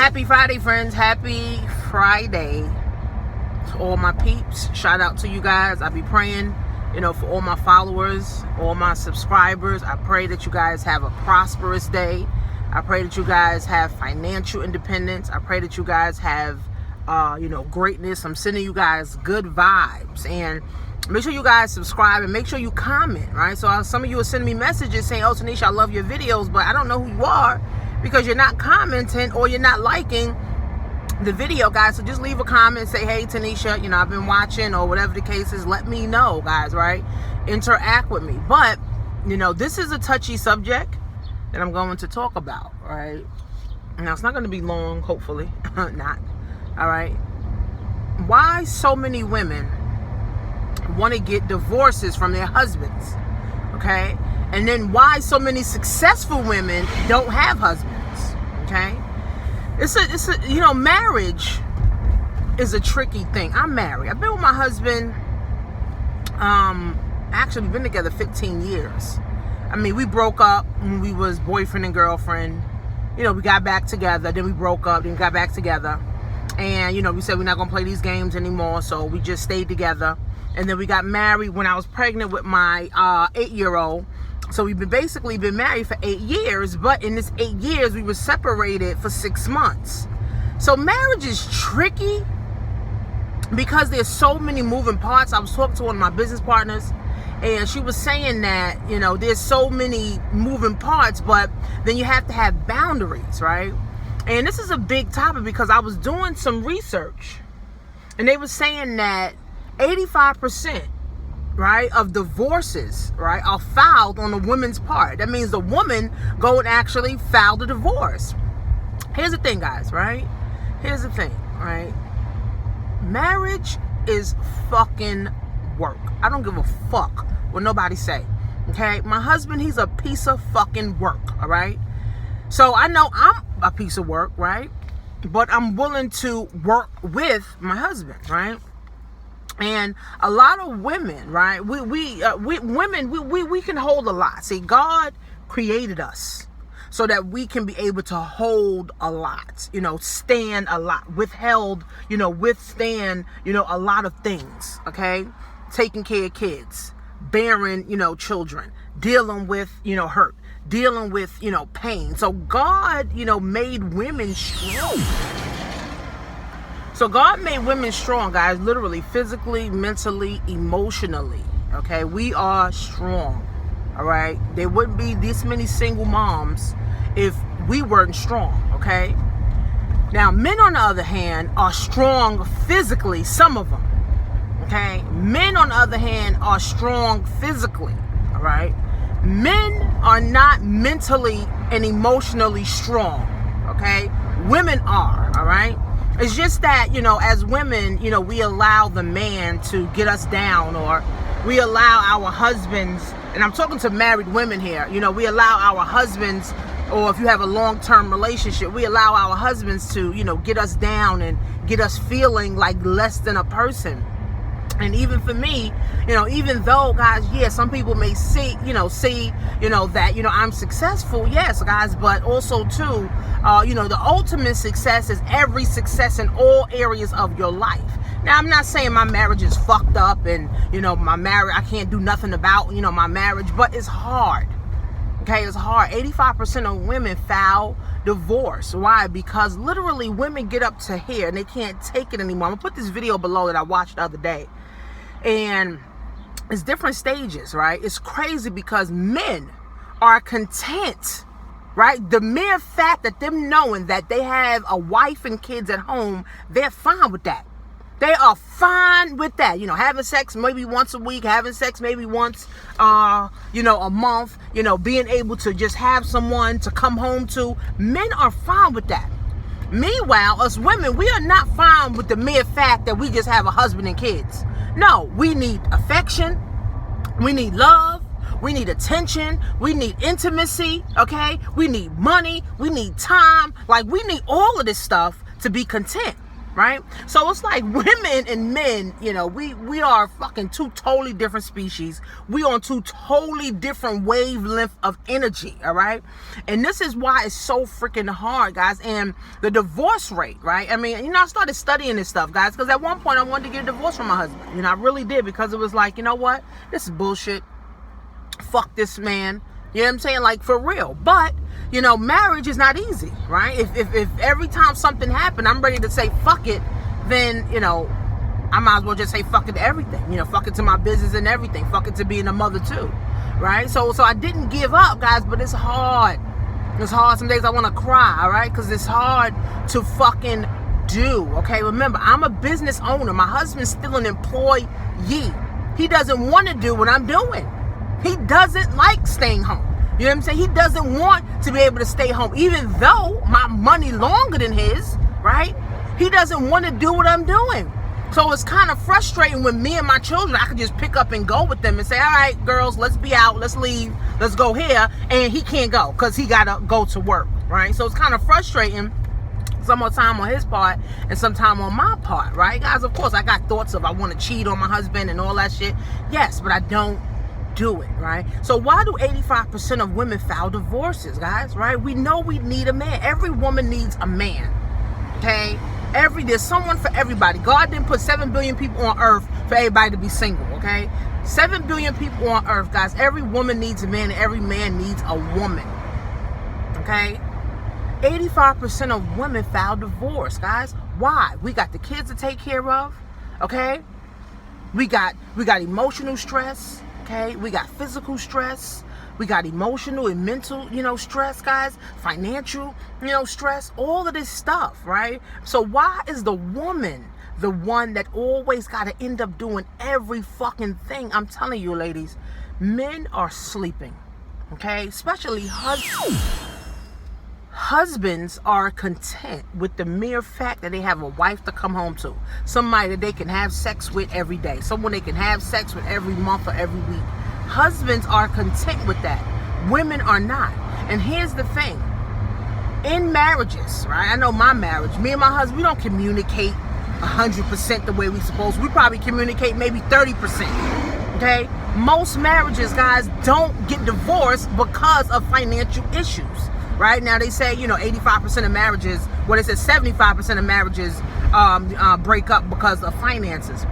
Happy Friday, friends. Happy Friday to all my peeps. Shout out to you guys. I be praying, for all my followers, all my subscribers. I pray that you guys have a prosperous day. I pray that you guys have financial independence. I pray that you guys have, greatness. I'm sending you guys good vibes. And make sure you guys subscribe and make sure you comment, right? So some of you are sending me messages saying, oh, Tanisha, I love your videos, but I don't know who you are because you're not commenting or you're not liking the video, guys. So just leave a comment, say, hey, Tanisha, I've been watching, or whatever the case is. Let me know, guys, right? Interact with me. But, this is a touchy subject that I'm going to talk about, right? Now, it's not going to be long, hopefully. Not. All right? Why so many women want to get divorces from their husbands, okay? And then why so many successful women don't have husbands, okay? It's a marriage is a tricky thing. I'm married. I've been with my husband, actually we've been together 15 years. I mean, we broke up when we was boyfriend and girlfriend. We got back together, then we broke up, then we got back together. And, we said we're not going to play these games anymore, so we just stayed together. And then we got married when I was pregnant with my 8-year-old. So we've basically been married for 8 years, but in this 8 years, we were separated for 6 months. So marriage is tricky because there's so many moving parts. I was talking to one of my business partners, and she was saying that, there's so many moving parts, but then you have to have boundaries, right? And this is a big topic because I was doing some research, and they were saying that 85%, right, of divorces, right, are filed on the woman's part. That means the woman go and actually file the divorce. Here's the thing, guys, right? Here's the thing, right? Marriage is fucking work. I don't give a fuck what nobody say, okay? My husband, he's a piece of fucking work, all right? So I know I'm a piece of work, right? But I'm willing to work with my husband, right? And a lot of women, right? We can hold a lot. See, God created us so that we can be able to hold a lot, stand a lot, withstand, a lot of things, okay? Taking care of kids, bearing, children, dealing with, hurt, dealing with, pain. So God, made women strong. So God made women strong, guys, literally, physically, mentally, emotionally, okay? We are strong, all right? There wouldn't be this many single moms if we weren't strong, okay? Now, men, on the other hand, are strong physically, some of them, okay? Men, on the other hand, are strong physically, all right? Men are not mentally and emotionally strong, okay? Women are, all right? It's just that, as women, we allow the man to get us down, or we allow our husbands, and I'm talking to married women here, we allow our husbands, or if you have a long-term relationship, we allow our husbands to, get us down and get us feeling like less than a person. And even for me, even though, guys, yeah, some people may see that, I'm successful, yes, guys, but also too, the ultimate success is every success in all areas of your life. Now, I'm not saying my marriage is fucked up and, my marriage, I can't do nothing about, my marriage, but it's hard. Okay, it's hard. 85% of women file divorce. Why? Because literally women get up to here and they can't take it anymore. I'm gonna put this video below that I watched the other day. And it's different stages, right? It's crazy because men are content, right? The mere fact that them knowing that they have a wife and kids at home, they're fine with that. They are fine with that. Having sex maybe once a week, having sex maybe once, a month, being able to just have someone to come home to. Men are fine with that. Meanwhile, us women, we are not fine with the mere fact that we just have a husband and kids. No, we need affection. We need love. We need attention. We need intimacy. Okay? We need money. We need time. Like, we need all of this stuff to be content. right? So it's like women and men, you know, we are fucking two totally different species. We on two totally different wavelength of energy, all right? And this is why it's so freaking hard, guys. And the divorce rate, right? I mean, you know, I started studying this stuff, guys, because at one point I wanted to get a divorce from my husband. You know, I really did, because it was like, you know what? This is bullshit. Fuck this man. You know what I'm saying? Like, for real. But, you know, marriage is not easy, right? If every time something happened, I'm ready to say fuck it, then, you know, I might as well just say fuck it to everything. You know, fuck it to my business and everything. Fuck it to being a mother too, right? So I didn't give up, guys, but it's hard. It's hard. Some days I want to cry, all right? Because it's hard to fucking do, okay? Remember, I'm a business owner. My husband's still an employee. He doesn't want to do what I'm doing. He doesn't like staying home. You know what I'm saying? He doesn't want to be able to stay home, even though my money longer than his, right? He doesn't want to do what I'm doing. So it's kind of frustrating when me and my children, I could just pick up and go with them and say, all right, girls, let's be out, let's leave, let's go here. And he can't go because he got to go to work, right? So it's kind of frustrating. Some more time on his part and some time on my part, right? Guys, of course, I got thoughts of I want to cheat on my husband and all that shit. Yes, but I don't do it, right? So why do 85% of women file divorces, guys, right? We know we need a man. Every woman needs a man, okay? There's someone for everybody. God didn't put 7 billion people on earth for everybody to be single, okay? 7 billion people on earth, guys. Every woman needs a man and every man needs a woman, okay? 85% of women file divorce, guys. Why? We got the kids to take care of, okay? We got emotional stress. Okay, we got physical stress, we got emotional and mental, you know, stress, guys, financial, you know, stress, all of this stuff, right? So why is the woman the one that always got to end up doing every fucking thing? I'm telling you, ladies, men are sleeping, okay? Especially husbands are content with the mere fact that they have a wife to come home to, somebody that they can have sex with every day, someone they can have sex with every month or every week. Husbands are content with that. Women are not. And here's the thing. In marriages, right? I know my marriage, me and my husband, we don't communicate 100% the way we supposed. We probably communicate maybe 30%. Okay? Most marriages, guys, don't get divorced because of financial issues. Right now, they say, you know, 85% of marriages, well, they said 75% of marriages break up because of finances.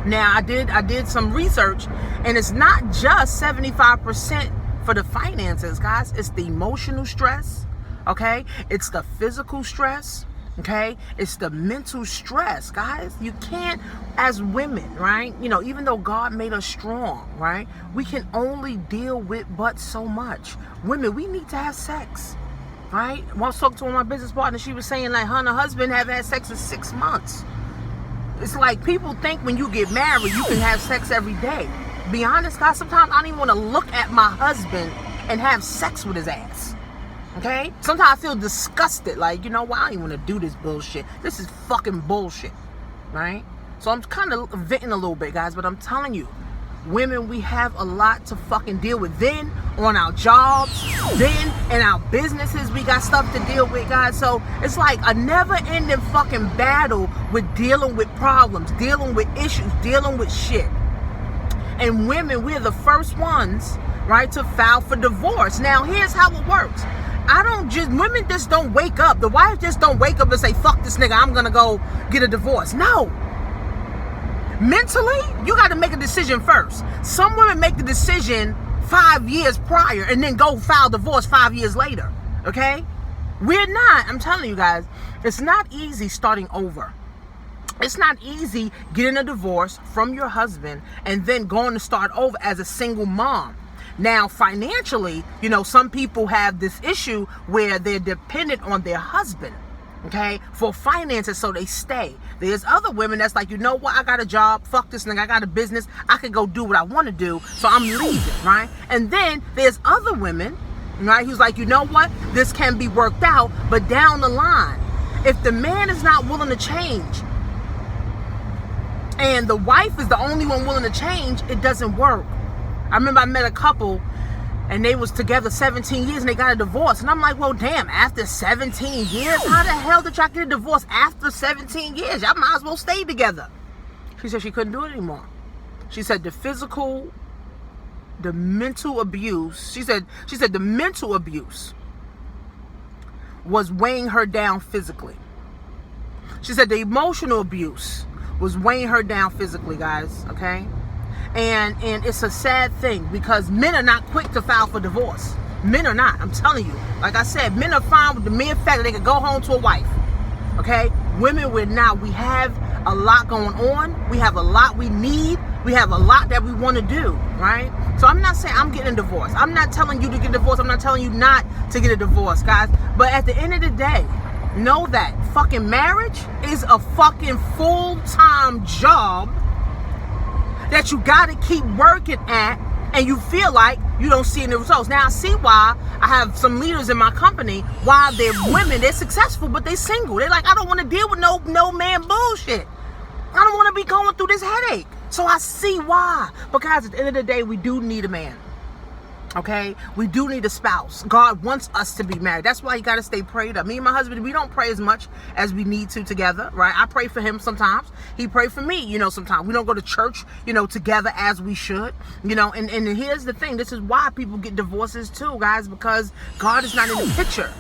Now, I did some research, and it's not just 75% for the finances, guys. It's the emotional stress, okay? It's the physical stress, okay? It's the mental stress, guys. You can't, as women, right? You know, even though God made us strong, right? We can only deal with but so much. Women, we need to have sex, right? When I was talking to one of my business partners, she was saying, like, her and her husband have had sex for 6 months. It's like people think when you get married, you can have sex every day. Be honest, guys, sometimes I don't even want to look at my husband and have sex with his ass. Okay? Sometimes I feel disgusted. Like, you know what? I don't even want to do this bullshit. This is fucking bullshit. Right? So I'm kind of venting a little bit, guys, but I'm telling you, women, we have a lot to fucking deal with. Then on our jobs, then in our businesses, we got stuff to deal with, guys. So it's like a never-ending fucking battle with dealing with problems, dealing with issues, dealing with shit. And women, we're the first ones, right, to file for divorce. Now, here's how it works. Women just don't wake up. The wife just don't wake up and say, fuck this nigga, I'm gonna go get a divorce. No. Mentally, you got to make a decision first. Some women make the decision 5 years prior and then go file divorce 5 years later. Okay? We're not. I'm telling you guys, it's not easy starting over. It's not easy getting a divorce from your husband and then going to start over as a single mom. Now, financially, you know, some people have this issue where they're dependent on their husband, okay, for finances, so they stay. There's other women that's like, you know what, I got a job, fuck this nigga, I got a business, I can go do what I want to do, so I'm leaving, right? And then there's other women, right, who's like, you know what, this can be worked out, but down the line, if the man is not willing to change, and the wife is the only one willing to change, it doesn't work. I remember I met a couple, and they was together 17 years and they got a divorce. And I'm like, well, damn, after 17 years? How the hell did y'all get a divorce after 17 years? Y'all might as well stay together. She said she couldn't do it anymore. She said the mental abuse, she said the mental abuse was weighing her down physically. She said the emotional abuse was weighing her down physically, guys, okay? And it's a sad thing because men are not quick to file for divorce. Men are not, I'm telling you. Like I said, men are fine with the mere fact that they can go home to a wife, okay? Women, we're not. We have a lot going on. We have a lot we need. We have a lot that we want to do, right? So I'm not saying I'm getting a divorce. I'm not telling you to get a divorce. I'm not telling you not to get a divorce, guys. But at the end of the day, know that fucking marriage is a fucking full-time job that you got to keep working at, and you feel like you don't see any results. Now, I see why I have some leaders in my company, why they're women, they're successful, but they're single. They're like, I don't want to deal with no man bullshit. I don't want to be going through this headache. So I see why. Because at the end of the day, we do need a man. Okay? We do need a spouse. God wants us to be married. That's why you got to stay prayed up. Me and my husband, we don't pray as much as we need to together, right? I pray for him sometimes. He pray for me, sometimes. We don't go to church, together as we should, and here's the thing. This is why people get divorces too, guys, because God is not in the picture.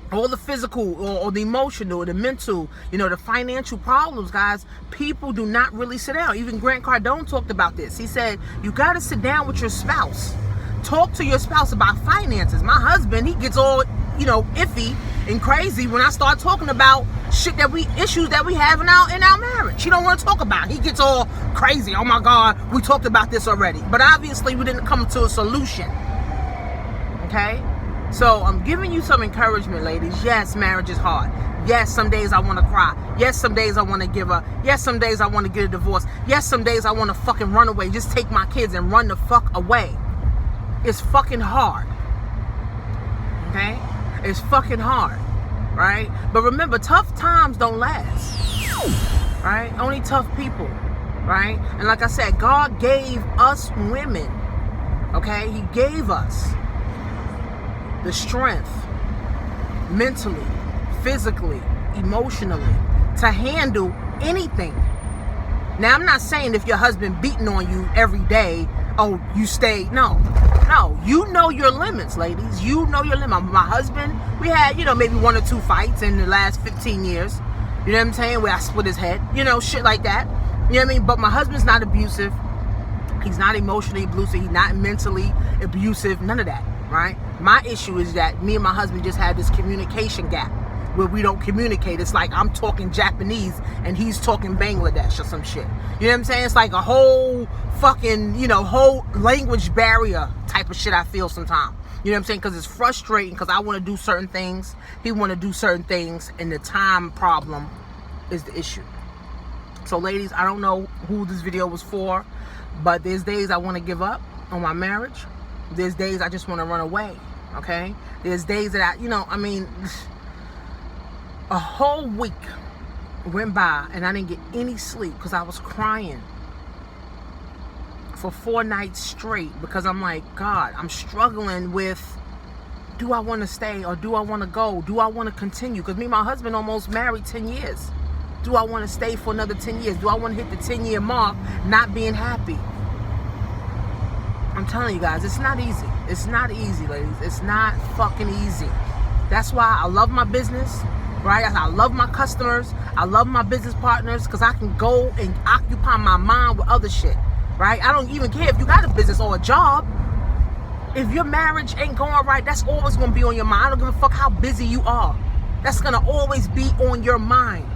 All the physical or the emotional or the mental, the financial problems, guys, people do not really sit down. Even Grant Cardone talked about this. He said, you got to sit down with your spouse. Talk to your spouse about finances. My husband, he gets all, iffy and crazy when I start talking about issues that we have in our marriage. He don't want to talk about it. He gets all crazy. Oh my God, we talked about this already. But obviously we didn't come to a solution. Okay? So I'm giving you some encouragement, ladies. Yes, marriage is hard. Yes, some days I want to cry. Yes, some days I want to give up. Yes, some days I want to get a divorce. Yes, some days I want to fucking run away. Just take my kids and run the fuck away. It's fucking hard. Okay? It's fucking hard. Right? But remember, tough times don't last. Right? Only tough people. Right? And like I said, God gave us women. Okay? He gave us the strength, mentally, physically, emotionally, to handle anything. Now, I'm not saying if your husband beating on you every day, oh, you stay. No, you know your limits, ladies. You know your limit. My husband, we had, maybe 1 or 2 fights in the last 15 years. You know what I'm saying? Where I split his head, shit like that. You know what I mean? But my husband's not abusive. He's not emotionally abusive. He's not mentally abusive. None of that. Right? My issue is that me and my husband just had this communication gap where we don't communicate. It's like I'm talking Japanese and he's talking Bangladesh or some shit. You know what I'm saying? It's like a whole fucking, whole language barrier type of shit I feel sometimes. You know what I'm saying? Because it's frustrating because I want to do certain things. He want to do certain things. And the time problem is the issue. So ladies, I don't know who this video was for, but there's days I want to give up on my marriage. There's days I just want to run away, okay? There's days that a whole week went by and I didn't get any sleep because I was crying for 4 nights straight because I'm like, God, I'm struggling with, do I want to stay or do I want to go? Do I want to continue? Because me and my husband almost married 10 years. Do I want to stay for another 10 years? Do I want to hit the 10-year mark not being happy? I'm telling you guys, it's not easy. It's not easy, ladies. It's not fucking easy. That's why I love my business, right? I love my customers. I love my business partners because I can go and occupy my mind with other shit, right? I don't even care if you got a business or a job. If your marriage ain't going right, that's always going to be on your mind. I don't give a fuck how busy you are. That's going to always be on your mind.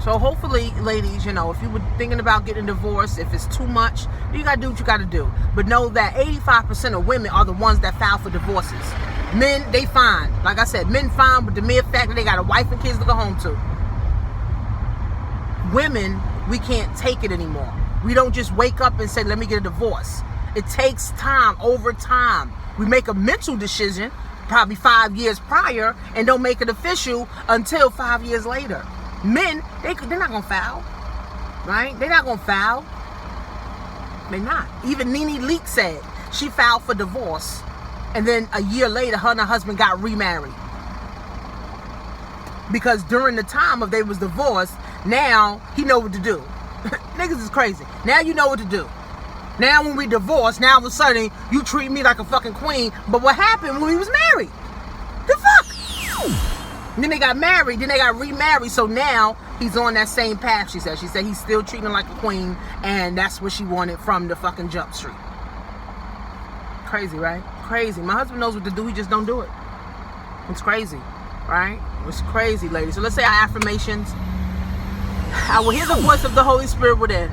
So hopefully, ladies, if you were thinking about getting a divorce, if it's too much, you got to do what you got to do. But know that 85% of women are the ones that file for divorces. Men, they fine. Like I said, men fine with the mere fact that they got a wife and kids to go home to. Women, we can't take it anymore. We don't just wake up and say, let me get a divorce. It takes time, over time. We make a mental decision probably 5 years prior and don't make it official until 5 years later. Men, they're not going to file, right? They're not going to file. They're not. Even Nene Leakes said she filed for divorce, and then a year later, her and her husband got remarried. Because during the time of they was divorced, now he know what to do. Niggas is crazy. Now you know what to do. Now when we divorced, now all of a sudden you treat me like a fucking queen. But what happened when we was married? The fuck? And then they got married, then they got remarried. So now he's on that same path, she said. She said he's still treating her like a queen, and that's what she wanted from the fucking Jump Street. Crazy, right? Crazy. My husband knows what to do, he just don't do it. It's crazy, right? It's crazy, ladies. So let's say our affirmations. I will hear the voice of the Holy Spirit within.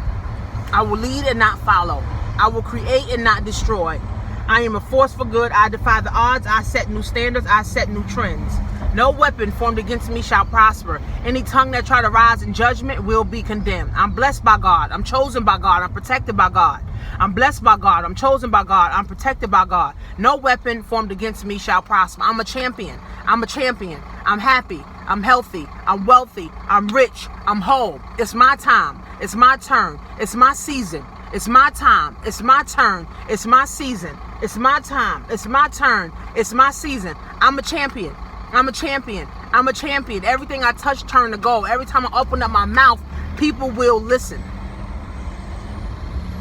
I will lead and not follow. I will create and not destroy. I am a force for good. I defy the odds. I set new standards. I set new trends. No weapon formed against me shall prosper. Any tongue that try to rise in judgment will be condemned. I'm blessed by God. I'm chosen by God. I'm protected by God. I'm blessed by God. I'm chosen by God. I'm protected by God. No weapon formed against me shall prosper. I'm a champion. I'm a champion. I'm happy. I'm healthy. I'm wealthy. I'm rich. I'm whole. It's my time. It's my turn. It's my season. It's my time. It's my turn. It's my season. It's my time. It's my turn. It's my season. I'm a champion. I'm a champion. I'm a champion. Everything I touch turn to gold. Every time I open up my mouth, people will listen.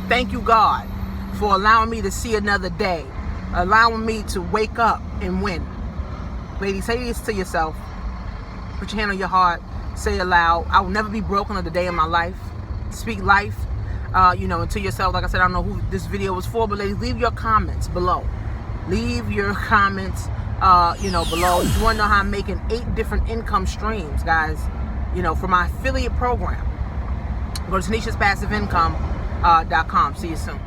Thank you, God, for allowing me to see another day. Allowing me to wake up and win. Ladies, say this to yourself. Put your hand on your heart. Say it aloud. I will never be broken on the day of my life. Speak life. To yourself. Like I said, I don't know who this video was for, but ladies, leave your comments below. Leave your comments, below. If you want to know how I'm making 8 different income streams, guys, for my affiliate program, go to TanishaSPassiveIncome.com. See you soon.